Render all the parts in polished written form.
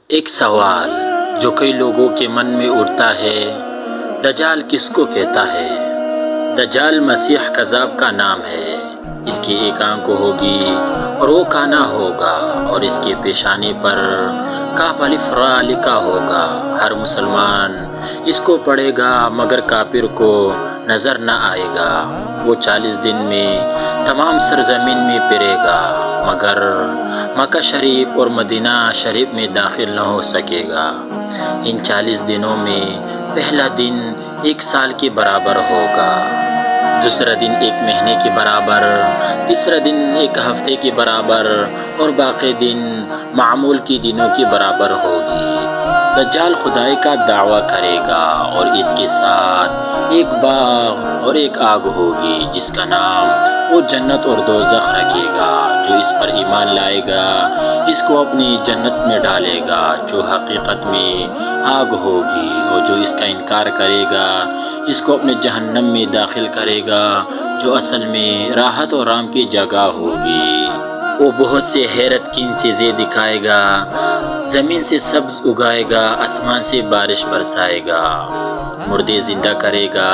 ایک سوال جو کئی لوگوں کے من میں اٹھتا ہے، دجال کس کو کہتا ہے؟ دجال مسیح کذاب کا نام ہے۔ اس کی ایک آنکھ ہوگی اور وہ کانا ہوگا، اور اس کے پیشانی پر کاف الف را لکھا ہوگا۔ ہر مسلمان اس کو پڑھے گا مگر کافر کو نظر نہ آئے گا۔ وہ 40 دن میں تمام سرزمین میں پھرے گا مگر مکہ شریف اور مدینہ شریف میں داخل نہ ہو سکے گا۔ ان 40 دنوں میں پہلا دن 1 سال کے برابر ہوگا، دوسرا دن 1 مہینے کے برابر، تیسرا دن 1 ہفتے کے برابر اور باقی دن معمول کے دنوں کے برابر ہوگی۔ دجال خدائی کا دعویٰ کرے گا اور اس کے ساتھ ایک باغ اور ایک آگ ہوگی جس کا نام وہ جنت اور دوزخ رکھے گا۔ جو اس پر ایمان لائے گا اس کو اپنی جنت میں ڈالے گا جو حقیقت میں آگ ہوگی، اور جو اس کا انکار کرے گا اس کو اپنے جہنم میں داخل کرے گا جو اصل میں راحت اور آرام کی جگہ ہوگی۔ وہ بہت سے حیرت کن چیزیں دکھائے گا، زمین سے سبز اگائے گا، آسمان سے بارش برسائے گا، مردے زندہ کرے گا۔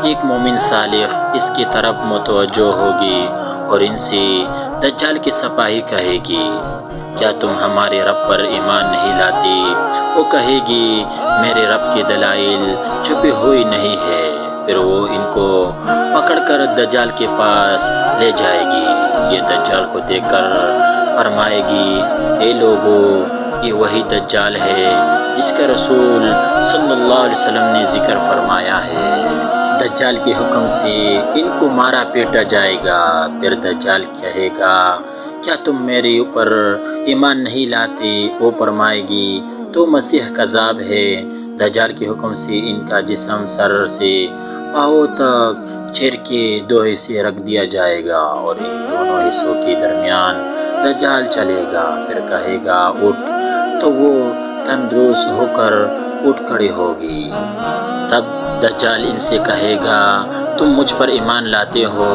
ایک مومن صالح اس کی طرف متوجہ ہوگی اور ان سے دجال کی سپاہی کہے گی، کیا تم ہمارے رب پر ایمان نہیں لاتے؟ وہ کہے گی، میرے رب کے دلائل چھپی ہوئی نہیں ہے۔ پھر وہ ان کو پکڑ کر دجال کے پاس لے جائے گی۔ یہ دجال کو دیکھ کر فرمائے گی، اے لوگو، یہ وہی دجال ہے جس کا رسول صلی اللہ علیہ وسلم نے ذکر فرمایا ہے۔ دجال کے حکم سے ان کو مارا پیٹا جائے گا۔ پھر دجال کہے گا، کیا تم میرے اوپر ایمان نہیں لاتے؟ وہ فرمائے گی، تو مسیح کذاب ہے۔ دجال کے حکم سے ان کا جسم سر سے پاؤں تک چیر کے 2 حصے رکھ دیا جائے گا اور ان دونوں حصوں کے درمیان دجال چلے گا۔ پھر کہے گا، اٹھ، تو وہ تندرست ہو کر اٹھ کھڑی ہوگی۔ تب دجال ان سے کہے گا، تم مجھ پر ایمان لاتے ہو؟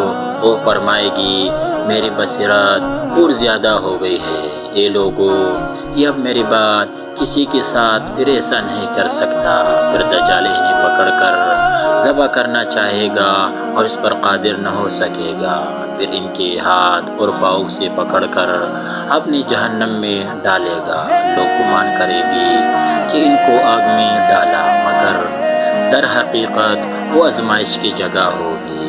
وہ فرمائے گی، میری بصیرت اور زیادہ ہو گئی ہے۔ اے لوگو، یہ اب میری بات کسی کے ساتھ پھر ایسا نہیں کر سکتا۔ پھر دجال انہیں پکڑ کر ذبح کرنا چاہے گا اور اس پر قادر نہ ہو سکے گا۔ پھر ان کے ہاتھ اور پاؤں سے پکڑ کر اپنی جہنم میں ڈالے گا۔ لوگ گمان کریں گے کہ ان کو آگ میں ڈالا، مگر در حقیقت وہ آزمائش کی جگہ ہوگی۔